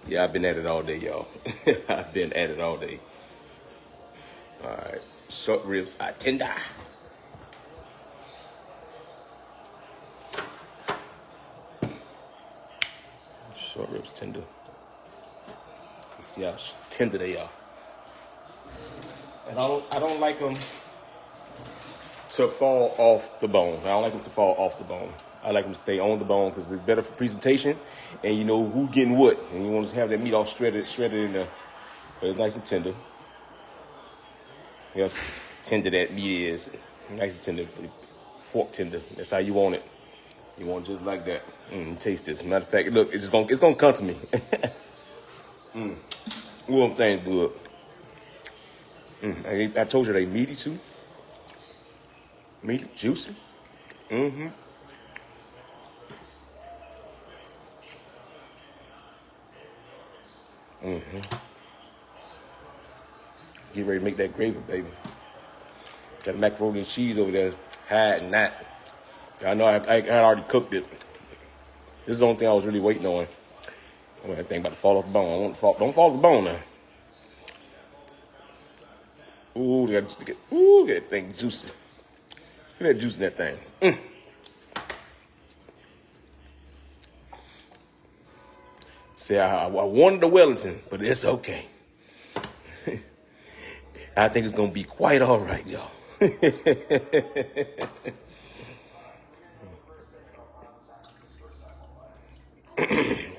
Yeah, I've been at it all day, y'all. I've been at it all day. All right. Short ribs are tender. Short ribs tender. Let's see how tender they are. And I don't like them to fall off the bone. I don't like them to fall off the bone. I like them to stay on the bone because it's better for presentation, and you know who getting what. And you want to have that meat all shredded in there. But it's nice and tender. Yes, tender that meat is. Nice and tender, fork tender. That's how you want it. You want it just like that. Taste this. Matter of fact, look, it's gonna come to me. Ooh, them things good. I told you they meaty too. Meaty, juicy. Get ready to make that gravy, baby. Got macaroni and cheese over there, hiding that. I know I had already cooked it. This is the only thing I was really waiting on. Oh, that thing about to fall off the bone. I want to fall. Don't fall off the bone now. Ooh, that thing juicy. Look at that juice in that thing. See, I wanted the Wellington, but it's okay. I think it's gonna be quite all right, y'all.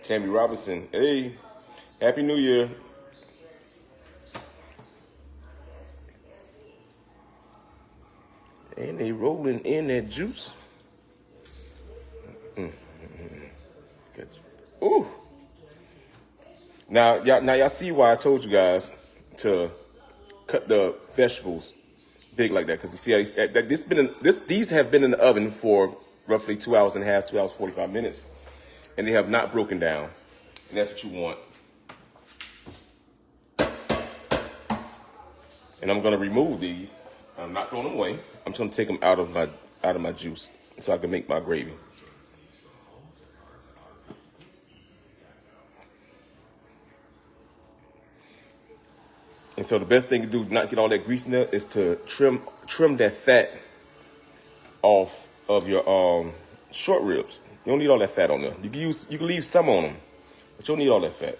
Tammy Robinson, hey, Happy New Year. And they rolling in that juice. Ooh. Now y'all see why I told you guys to cut the vegetables big like that, because you see how these have been in the oven for roughly 2 hours and a half, 2 hours 45 minutes, and they have not broken down, and that's what you want. And I'm gonna remove these. I'm not throwing them away. I'm just gonna take them out of my juice so I can make my gravy. And so the best thing to do, not get all that grease in there, is to trim that fat off of your short ribs. You don't need all that fat on there. You can leave some on them, but you don't need all that fat.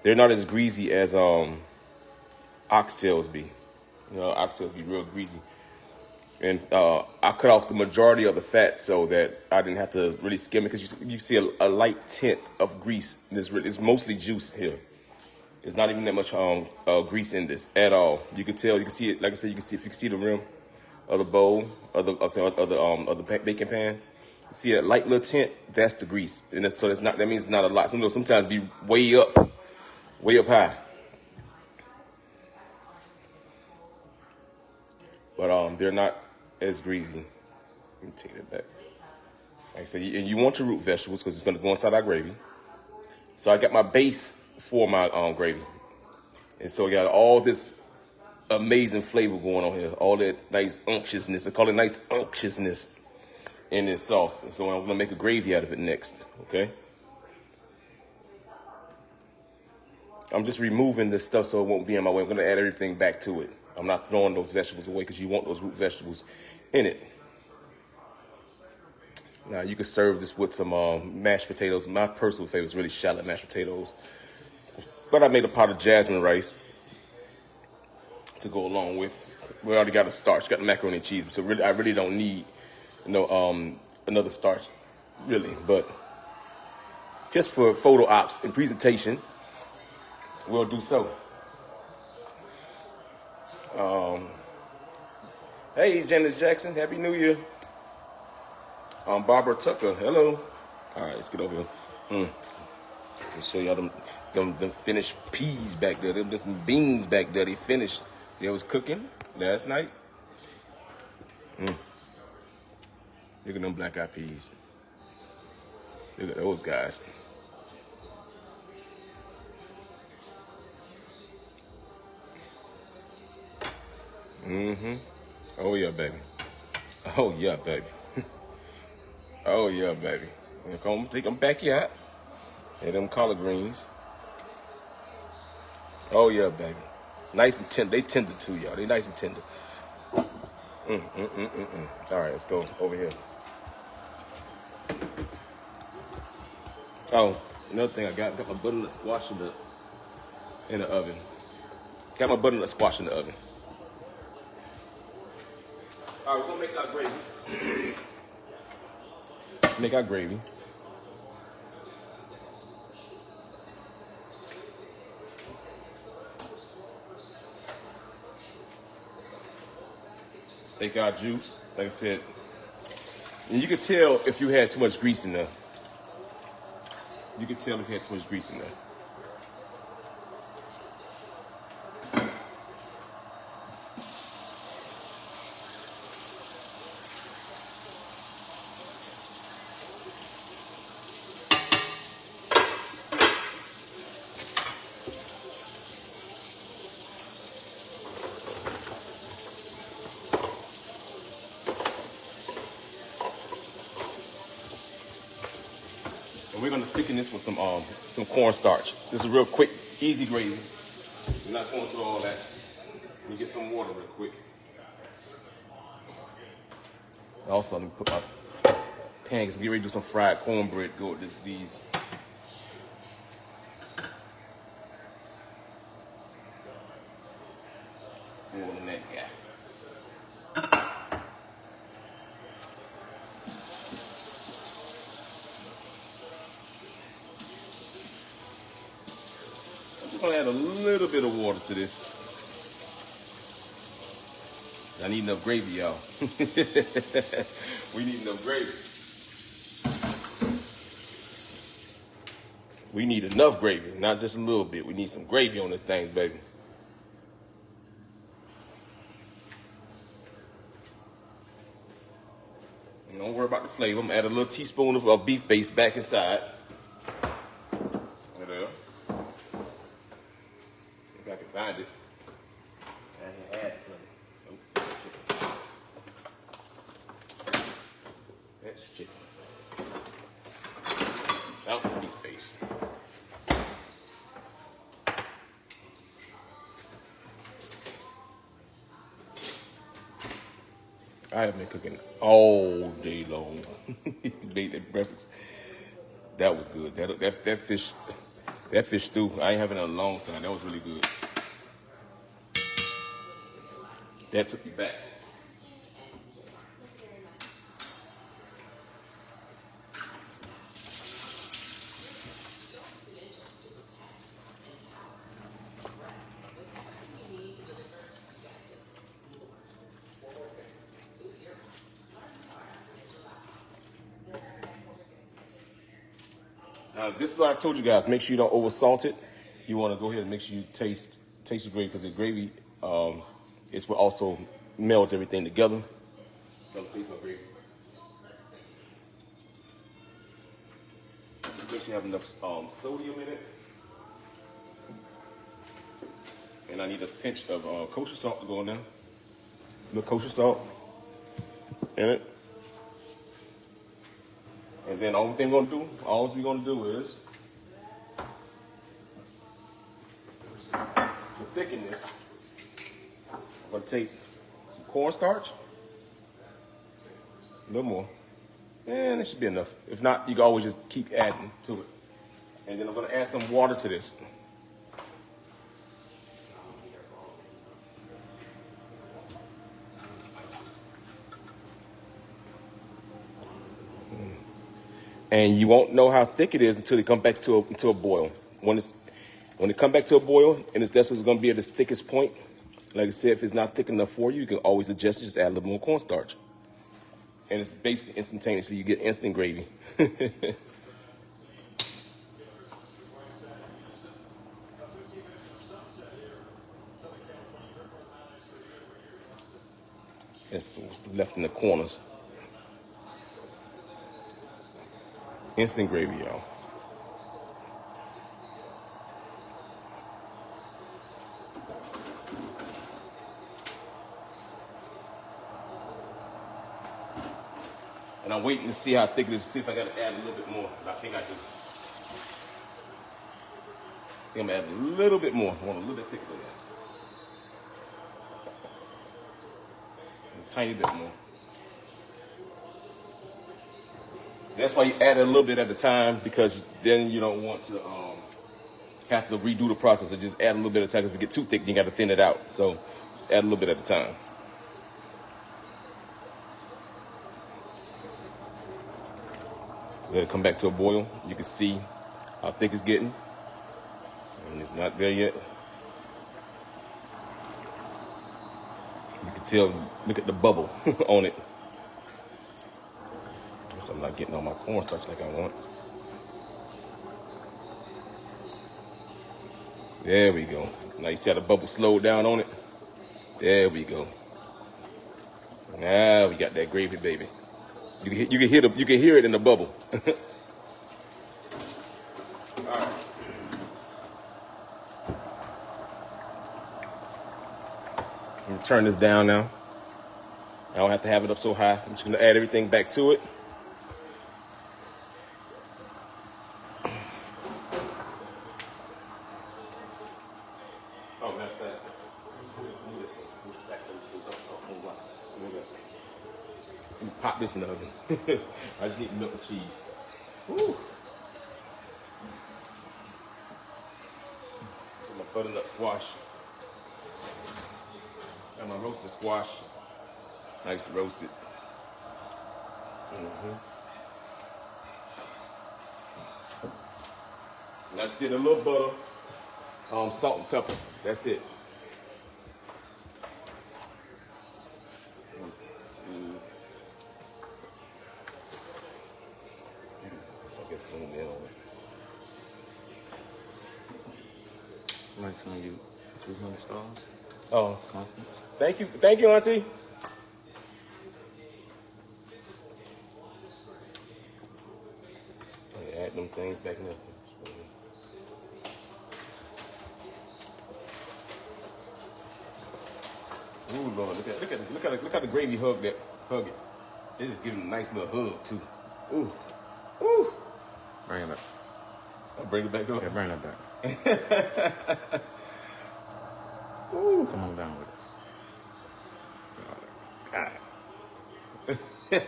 They're not as greasy as oxtails be. You know, oxtails be real greasy. And I cut off the majority of the fat so that I didn't have to really skim it, because you see a light tint of grease. It's mostly juice here. There's not even that much grease in this at all. You can tell. You can see it. Like I said, you can see, if you can see the rim of the bowl of the baking pan. You see a light little tint. That's the grease, and that means it's not a lot. Sometimes be way up high. But they're not as greasy. Let me take that back. Like I said, and you want your root vegetables because it's going to go inside our gravy. So I got my base for my gravy. And so I got all this amazing flavor going on here. All that nice unctuousness. I call it nice unctuousness in this sauce. So I'm going to make a gravy out of it next, okay? I'm just removing this stuff so it won't be in my way. I'm going to add everything back to it. I'm not throwing those vegetables away because you want those root vegetables in it. Now, you can serve this with some mashed potatoes. My personal favorite is really shallot mashed potatoes. But I made a pot of jasmine rice to go along with. We already got a starch, got the macaroni and cheese, so I really don't need another starch, really. But just for photo ops and presentation, we'll do so. Hey, Janice Jackson, Happy New Year. Barbara Tucker, hello. All right, let's get over here. I'll show y'all them finished peas back there. Them some beans back there. They finished. They was cooking last night. Look at them black-eyed peas. Look at those guys. Oh yeah, baby. Oh yeah, baby. Oh yeah, baby. Here come, take them back out. And them collard greens. Oh yeah, baby. Nice and tender. They tender too, y'all. They nice and tender. All right, let's go over here. Oh, another thing I got my butternut squash in the oven. Got my butternut squash in the oven. All right, we're gonna make our gravy. Let's make our gravy. Let's take our juice, like I said. And you can tell if you had too much grease in there. You can tell if you had too much grease in there. And we're gonna thicken this with some cornstarch. This is real quick, easy gravy. We're not going through all that. Let me get some water real quick. Also, let me put my pan, because I'm getting ready to do some fried cornbread. Go with these. More than that guy. I'm gonna add a little bit of water to this. I need enough gravy, y'all. We need enough gravy. We need enough gravy, not just a little bit. We need some gravy on this thing, baby. And don't worry about the flavor. I'm gonna add a little teaspoon of beef base back inside. There. If I can find it. I can add it for me. Oh, that's chicken. Out the beef base. I have been cooking all day long. Made that breakfast. That was good. That fish stew, I ain't having it in a long time. That was really good. That took me back. This is what I told you guys. Make sure you don't over salt it. You want to go ahead and make sure you taste the gravy, because the gravy is what also melts everything together. Don't taste my gravy. Make sure you have enough sodium in it. And I need a pinch of kosher salt to go in there. A little kosher salt in it. And then all we're gonna do is to thicken this, I'm gonna take some cornstarch, a little more, and it should be enough. If not, you can always just keep adding to it. And then I'm gonna add some water to this. And you won't know how thick it is until it comes back to a boil. When it comes back to a boil, and that's going to be at its thickest point. Like I said, if it's not thick enough for you, you can always adjust it. Just add a little more cornstarch. And it's basically instantaneous, so you get instant gravy. It's left in the corners. Instant gravy, y'all. And I'm waiting to see how thick it is, see if I gotta add a little bit more. I think I'm gonna add a little bit more. I want a little bit thicker than that. A tiny bit more. That's why you add a little bit at a time, because then you don't want to have to redo the process. So just add a little bit at a time. If you get too thick, you got to thin it out. So just add a little bit at a time. Let it come back to a boil. You can see how thick it's getting. And it's not there yet. You can tell, look at the bubble on it. So I'm not getting all my cornstarch like I want. There we go. Now you see how the bubble slowed down on it? There we go. Now we got that gravy, baby. You can hear it in the bubble. All right. I'm gonna turn this down now. I don't have to have it up so high. I'm just gonna add everything back to it. Pop this in the oven. I just need milk and cheese. Woo. My butternut squash. And my roasted squash. Nice roasted. I just did a little butter, salt and pepper. That's it. Zoom in on it. Nice on you. 200 stars. Oh, Constance. thank you, Auntie. Add them things back in there. Ooh, Lord, look how the gravy hug it. It just giving a nice little hug too. Ooh, ooh. Bring it back. I'll bring it back up. Yeah, bring that back. Ooh. Come on down with it. God.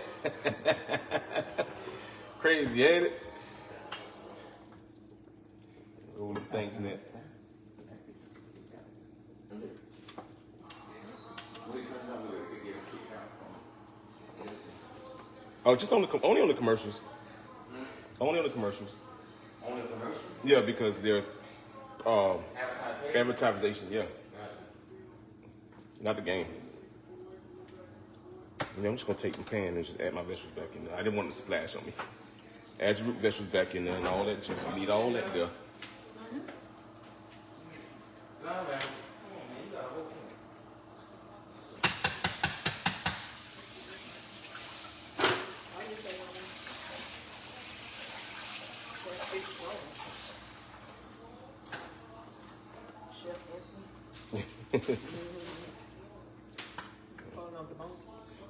Crazy, ain't it? All the things in it. Oh, just only on the commercials. Only on the commercials. Only the commercial? Yeah, because they're advertising, yeah. Not the game. Yeah, I'm just gonna take the pan and just add my vegetables back in there. I didn't want it to splash on me. Add your root vegetables back in there and all that juice. You need all that there.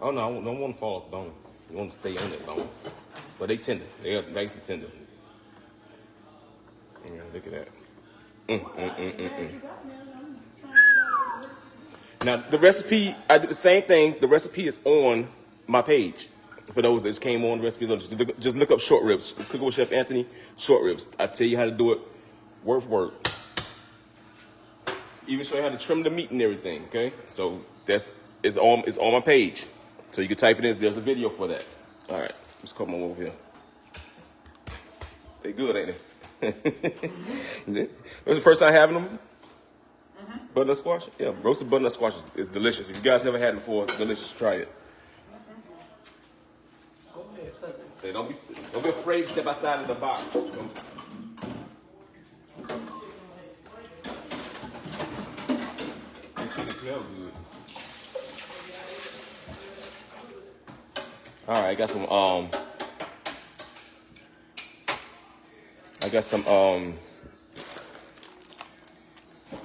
Oh no, I don't want to fall off the bone. You want to stay on that bone. But they tender. They are nice and tender. Yeah, look at that. Now the recipe, I did the same thing. The recipe is on my page. For those that just came on, the recipe is on. Just look up short ribs. Cooking with Chef Anthony, short ribs. I tell you how to do it. Word for word. Even show you how to trim the meat and everything. Okay, so it's on my page. So you can type it in. There's a video for that. All right, let's come on over here. They good, ain't they? That's the first time having them. Butternut squash? Yeah, roasted butternut squash is delicious. If you guys never had it before, it's delicious. Try it. Say, don't be afraid to step outside of the box. That chicken smell good. All right, I got some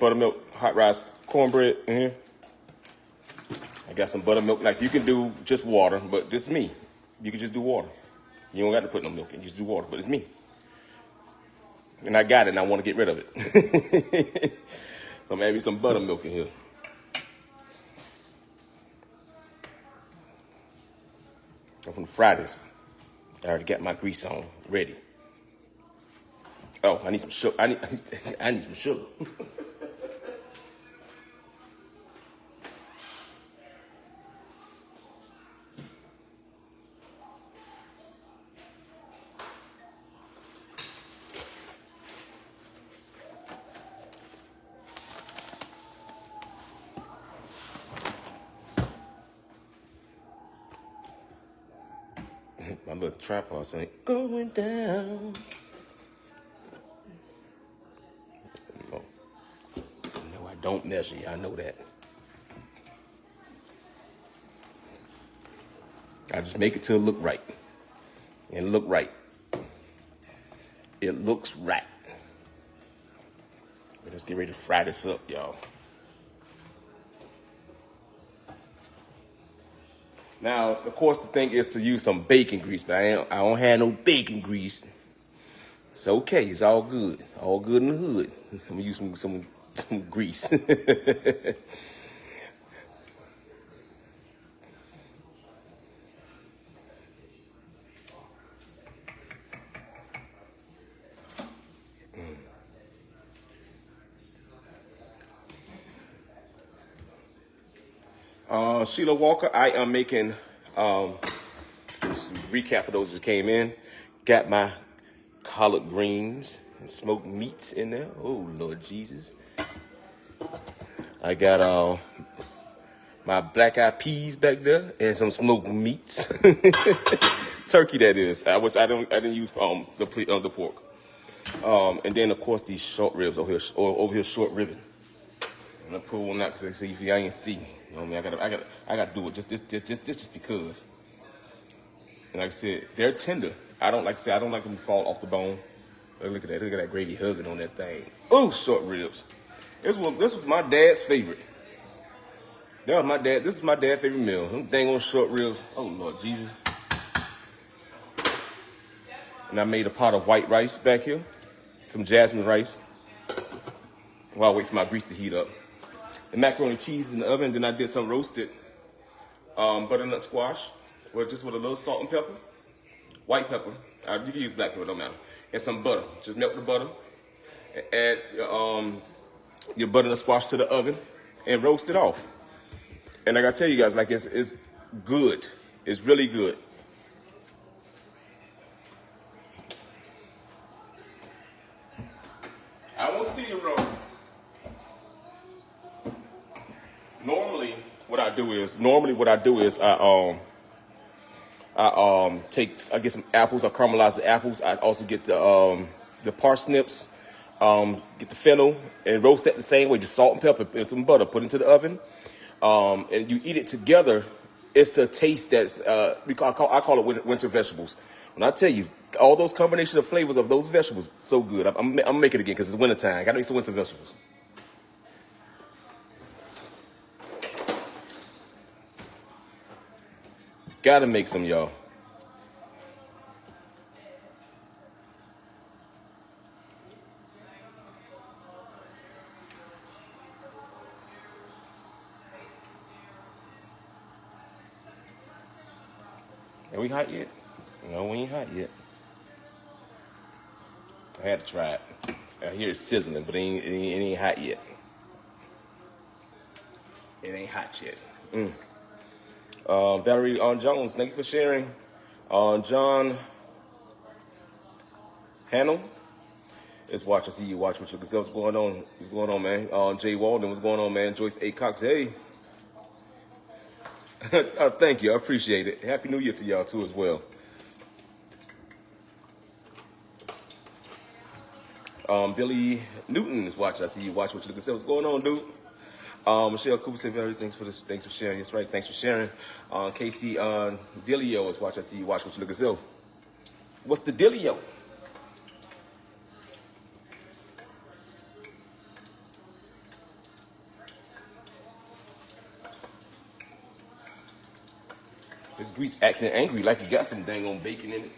buttermilk hot rice cornbread in here. I got some buttermilk. Like you can do just water, but this is me. You can just do water. You don't got to put no milk in. Just do water. But it's me. And I got it, and I want to get rid of it. So maybe some buttermilk in here. I'm from Fridays. I already got my grease on, ready. Oh, I need some sugar. I need some sugar. My little tripod saying, going down. No, I don't measure. I know that. I just make it till it look right. And look right. It looks right. Let's get ready to fry this up, y'all. Now, of course, the thing is to use some bacon grease, but I don't have no bacon grease. It's okay. It's all good. All good in the hood. I'm gonna use some grease. Sheila Walker, I am making just recap for those who came in. Got my collard greens and smoked meats in there. Oh Lord Jesus. I got my black eyed peas back there and some smoked meats. Turkey, that is. I didn't use the pork. And then of course these short ribs over here short ribbon. I'm gonna pull one out because I ain't see. You know what I mean? I gotta do it just because. And like I said, they're tender. I don't like them to fall off the bone. Look at that gravy hugging on that thing. Oh, short ribs. This was my dad's favorite. This is my dad's favorite meal. Them dang on short ribs. Oh Lord Jesus. And I made a pot of white rice back here. Some jasmine rice. While I wait for my grease to heat up. The macaroni cheese in the oven. Then I did some roasted butternut squash, just with a little salt and pepper, white pepper. You can use black pepper, don't matter. And some butter. Just melt the butter. And add your butternut squash to the oven and roast it off. And I gotta tell you guys, like it's good. It's really good. I won't steal your roll. Normally what I do is I get some apples. I caramelize the apples. I also get the parsnips, get the fennel, and roast that the same way. Just salt and pepper and some butter. Put into the oven, and you eat it together. It's a taste that's I call it winter vegetables. When I tell you all those combinations of flavors of those vegetables, so good. I'm making it again because it's winter time. Gotta make some winter vegetables. Gotta make some, y'all. Are we hot yet? No, we ain't hot yet. I had to try it. I hear it's sizzling, but it ain't hot yet. It ain't hot yet. Valerie Jones, thank you for sharing. John Hannell is watching. I see you watch what you can see. What's going on? What's going on, man? Jay Walden, what's going on, man? Joyce A. Cox, hey. Thank you. I appreciate it. Happy New Year to y'all, too, as well. Billy Newton is watching. I see you watch what you can see. What's going on, dude? Michelle Cooper said, thanks for sharing. That's right. Thanks for sharing. Casey Dilio is watching. I see you watch what you look at. What's the Dilio? It's grease acting angry like you got some dang on bacon in it.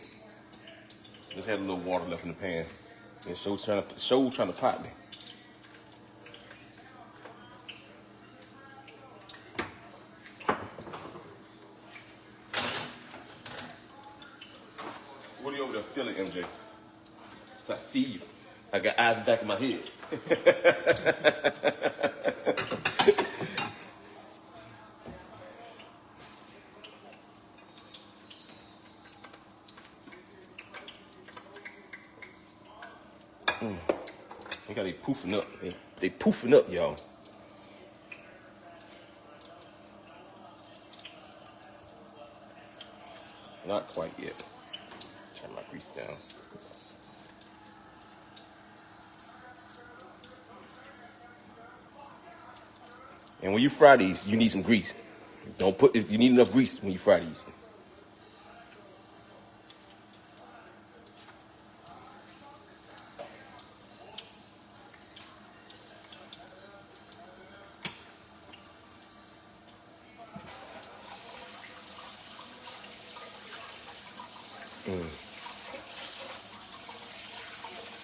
Just had a little water left in the pan. And Show trying to pot me. What are you over there stealing, MJ? So I see you. I got eyes back in my head. Look how they poofing up. They poofing up, y'all. Not quite yet. Turn my grease down. And when you fry these, you need some grease. You need enough grease when you fry these.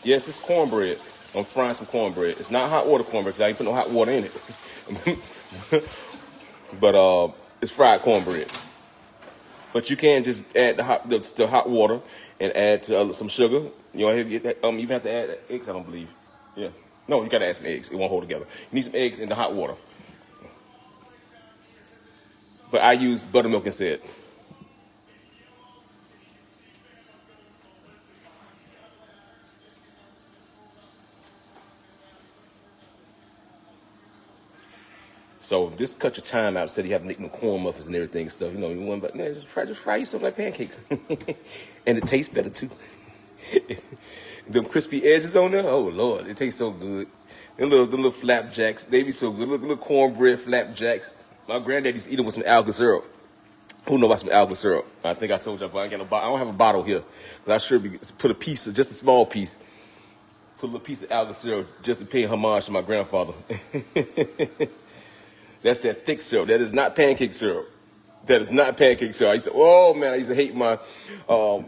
Yes, it's cornbread. I'm frying some cornbread. It's not hot water cornbread because I ain't put no hot water in it. But it's fried cornbread. But you can just add the hot water and add some sugar. You want to get that? You have to add eggs, I don't believe. Yeah. No, you got to add some eggs. It won't hold together. You need some eggs in the hot water. But I use buttermilk instead. So this cut your time out instead of you have to make no corn muffins and everything and stuff. You know, you want, but man, just fry you something like pancakes, and it tastes better too. Them crispy edges on there, oh Lord, it tastes so good. Them little flapjacks, they be so good. Little cornbread flapjacks. My granddad used to eat them with some alga syrup. Who know about some alga syrup? I think I told you, but I don't have a bottle here. But I sure put a piece, just a small piece. Put a little piece of alga syrup just to pay homage to my grandfather. That's that thick syrup. That is not pancake syrup. That is not pancake syrup. I used to, oh man, I used to hate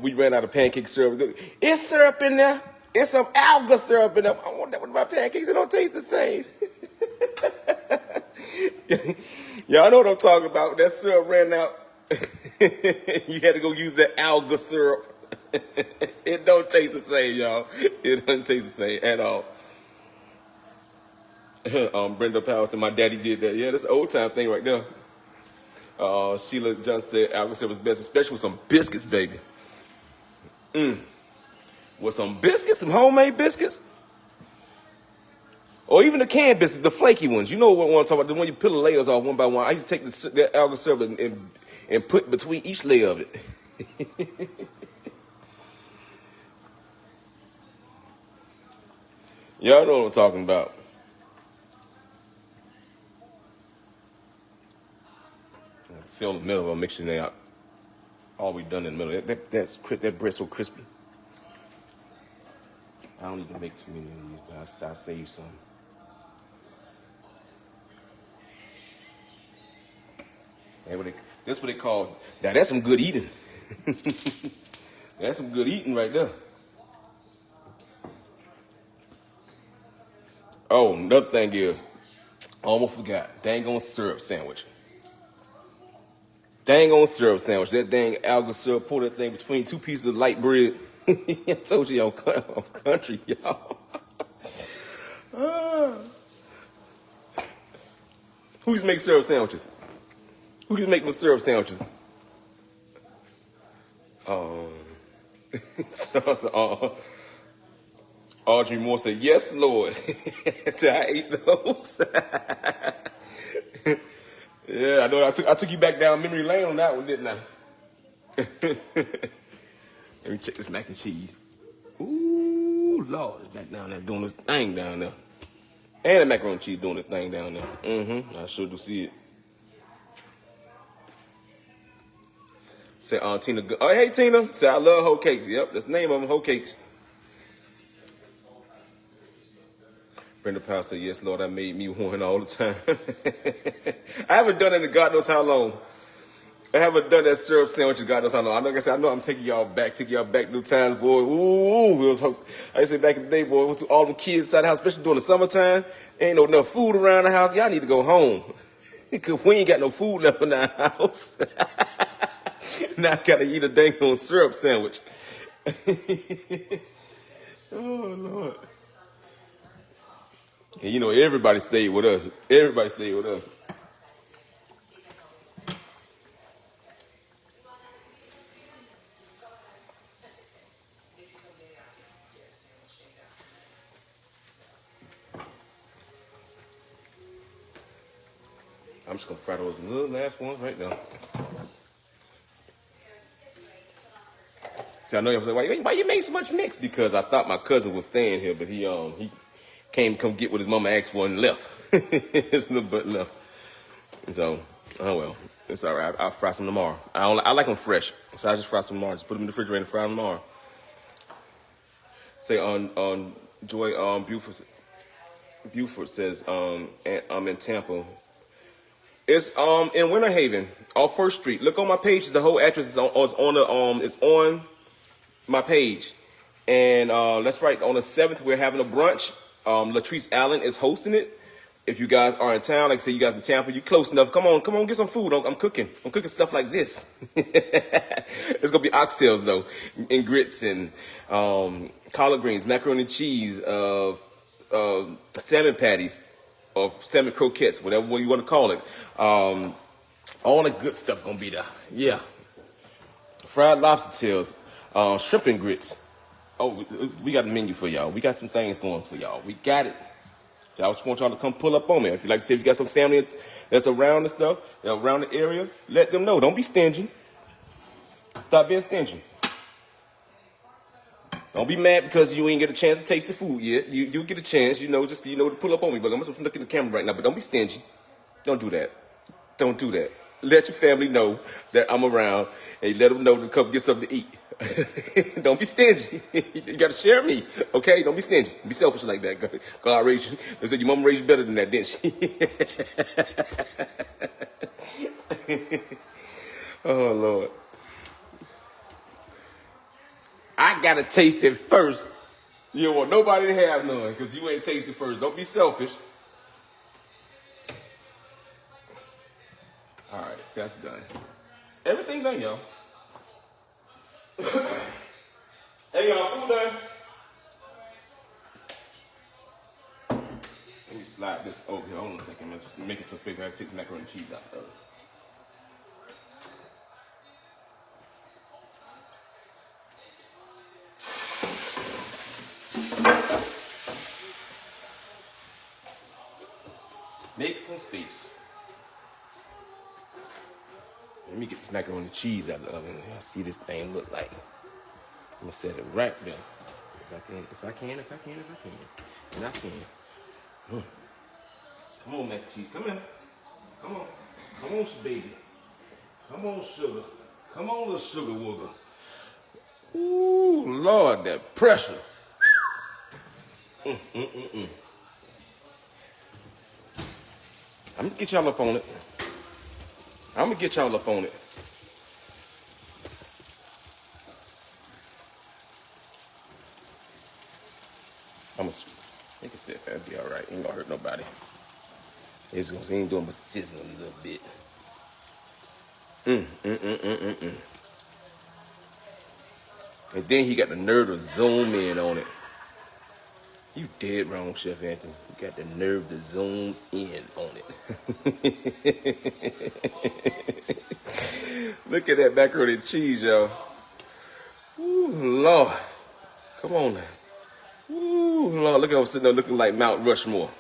we ran out of pancake syrup. It's syrup in there. It's some alga syrup in there. I want that with my pancakes. They don't taste the same. Y'all know what I'm talking about. That syrup ran out. You had to go use that alga syrup. It don't taste the same, y'all. It doesn't taste the same at all. Brenda Powell said my daddy did that. Yeah, that's an old time thing right there. Sheila Johnson said alga syrup was best, especially with some biscuits, baby. With some biscuits, some homemade biscuits. Or even the canned biscuits, the flaky ones. You know what I'm talking about, the one you peel the layers off one by one. I used to take that alga syrup and put between each layer of it. Y'all know what I'm talking about. Fill the middle, I'm mixing it out. All we done in the middle. That bread's so crispy. I don't even make too many of these, but I save some. That's what they call. Now that's some good eating. That's some good eating right there. Oh, another thing is, I almost forgot. Dang on syrup sandwich. Dang on syrup sandwich. That dang alga syrup, pour that thing between two pieces of light bread. I told you I'm country, y'all. Who used to make syrup sandwiches? Who used to make them syrup sandwiches? Audrey Moore said, yes, Lord. So I ate those. Yeah, I know. I took you back down memory lane on that one, didn't I? Let me check this mac and cheese. Ooh, Lord, it's back down there doing this thing down there. And the macaroni and cheese doing this thing down there. I sure do see it. Say, Tina. Oh, hey, Tina. Say, I love hoe cakes. Yep, that's the name of them, hoe cakes. Brenda Powell said, yes, Lord, I made me one all the time. I haven't done it in God knows how long. I haven't done that syrup sandwich you got us. I know. Like I said, I know I'm taking y'all back new times, boy. Ooh, I used to say back in the day, boy, it was all them kids inside the house, especially during the summertime. Ain't no enough food around the house. Y'all need to go home. Because we ain't got no food left in our house. Now I gotta eat a dang on syrup sandwich. Oh, Lord. And you know, everybody stayed with us. Everybody stayed with us. I'm just gonna fry those little last ones right now. See, I know you was like, why you make so much mix? Because I thought my cousin was staying here, but he came to come get with his mama, asked for, and left. His little butt left. So, oh well, it's all right. I'll fry some tomorrow. I like them fresh, so I just fry some tomorrow. Just put them in the refrigerator and fry them tomorrow. Say on Joy Buford says I'm in Tampa. It's in Winter Haven, off First Street. Look on my page. The whole address is on my page. And that's right. On the 7th, we're having a brunch. Latrice Allen is hosting it. If you guys are in town, like I say, you guys in Tampa, you close enough. Come on, get some food. I'm cooking. I'm cooking stuff like this. It's gonna be oxtails though, and grits and collard greens, macaroni and cheese, salmon patties, or salmon croquettes, whatever one you want to call it. All the good stuff gonna be there. Yeah. Fried lobster tails, shrimp and grits. Oh, we got a menu for y'all. We got some things going for y'all. We got it. So I just want y'all to come pull up on me. If you like to say, if you got some family that's around and stuff, around the area, let them know. Don't be stingy. Stop being stingy. Don't be mad because you ain't get a chance to taste the food yet. You get a chance, to pull up on me. But I'm just looking at the camera right now. But don't be stingy. Don't do that. Don't do that. Let your family know that I'm around, and let them know to come get something to eat. Don't be stingy. You got to share me, okay? Don't be stingy. Be selfish like that. God raised you. They said your mama raised you better than that, didn't she? Oh, Lord. I got to taste it first. You don't want nobody to have none because you ain't tasted first. Don't be selfish. All right, that's done. Everything done, y'all. Hey, y'all, food done. Let me slide this over here. Hold on a second. I'm just making some space. I have to take some macaroni and cheese out of it. Make some space. Let me get this macaroni and cheese out of the oven. Y'all see this thing look like. I'm gonna set it right there. If I can. And I can. Come on, mac and cheese. Come in. Come on, baby. Come on, sugar. Come on, little sugar wooger. Ooh, Lord, that pressure. I'm gonna get y'all up on it. I'm gonna get y'all up on it. You can sit there, that'll be all right. Ain't gonna hurt nobody. He ain't doing but sizzling a little bit. And then he got the nerve to zoom in on it. You dead wrong, Chef Anthony. You got the nerve to zoom in on it. Look at that macaroni and cheese, y'all. Ooh, Lord. Come on now. Ooh, Lord, look at him sitting there looking like Mount Rushmore.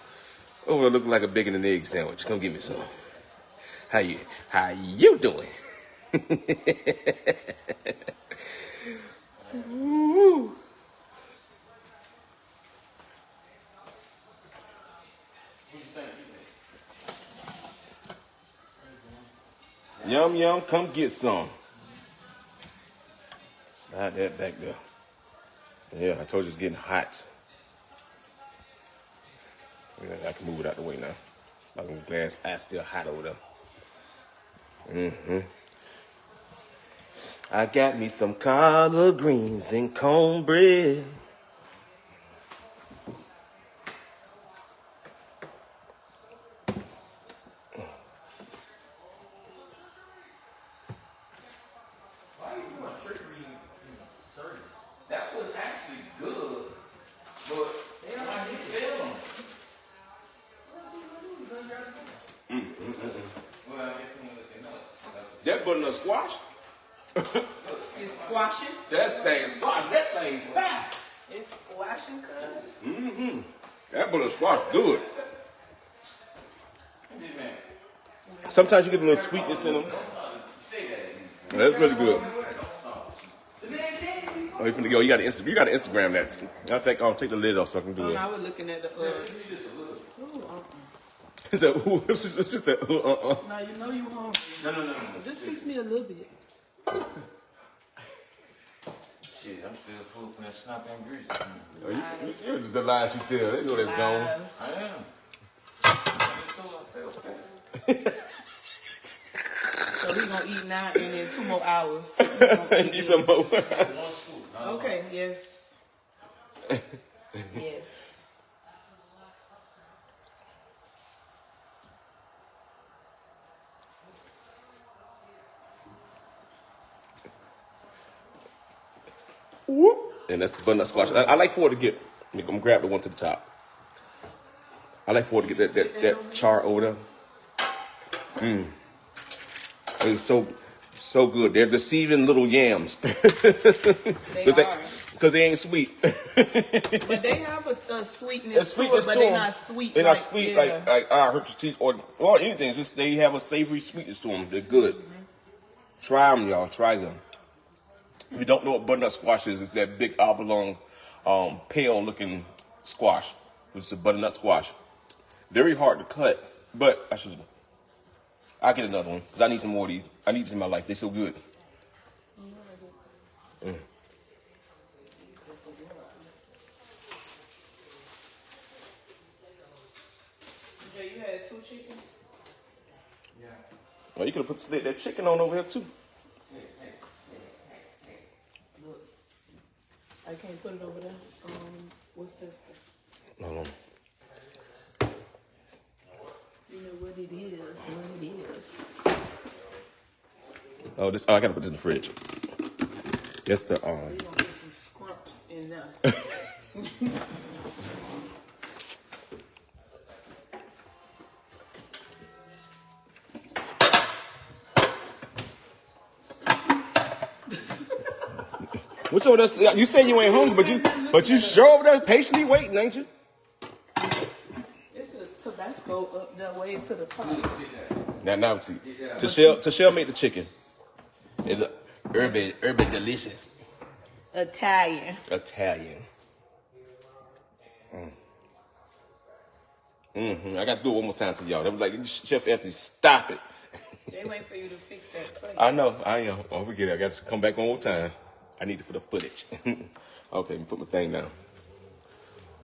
Over there looking like a bacon and egg sandwich. Come give me some. How you doing? Ooh. Yum, yum, come get some. Slide that back there. Yeah, I told you it's getting hot. I can move it out the way now. My glass eye still hot over there. I got me some collard greens and cornbread. Why are you doing trickery in 30? That was actually good, but why you fail on it? Well, I guess he ain't looking up. That butternut squash? It's squashing. That thing squash. That thing fat. It's squashing, cuz. That butternut squash good. Hey, man, Sometimes you get a little sweetness in them. That's really good. Oh, you got to Instagram that. Matter of fact, I'll take the lid off so I can do it. I was looking at the. So, she said, Now you know you hungry. No. Just fix me a little bit. Shit, I'm still full from that snap and grease. You're the lies you tell. They know that's gone. Lies. I am. I told I fell fat. So we gonna eat now and in 2 more hours. Need some more. One scoop. Okay. Yes. Yes. Whoop. And that's the butternut squash. I like for it to get. I'm gonna grab the one to the top. I like for it to get that char over there. It's so good. They're deceiving little yams. Because they ain't sweet. But they have a sweetness, It's sweetness to it, but to they're them. not sweet. They're not sweet yeah. like I hurt your teeth or anything. It's just they have a savory sweetness to them. They're good. Try them, y'all. Try them. If you don't know what butternut squash is, it's that big oblong, pale-looking squash, which is a butternut squash. Very hard to cut, but I'll get another one because I need some more of these. I need these in my life. They're so good. Jay, you had 2 chickens? Yeah. Well, you could have put that chicken on over here too. Look. I can't put it over there. What's this? Hold on. You know what it is. What it is. Oh, I gotta put this in the fridge. That's the We're gonna put some scrumps in there. Which over there? You say you ain't hungry, but you sure over there patiently waiting, ain't you? It's a Tabasco up that way to the top. Now see. Tashelle made the chicken. It's urban delicious. Italian. Italian. I got to do it one more time to y'all. They was like, Chef Anthony, stop it. They wait for you to fix that plate. I know, I am. Oh, we get it. I got to come back one more time. I need it for the footage. Okay, let me put my thing down.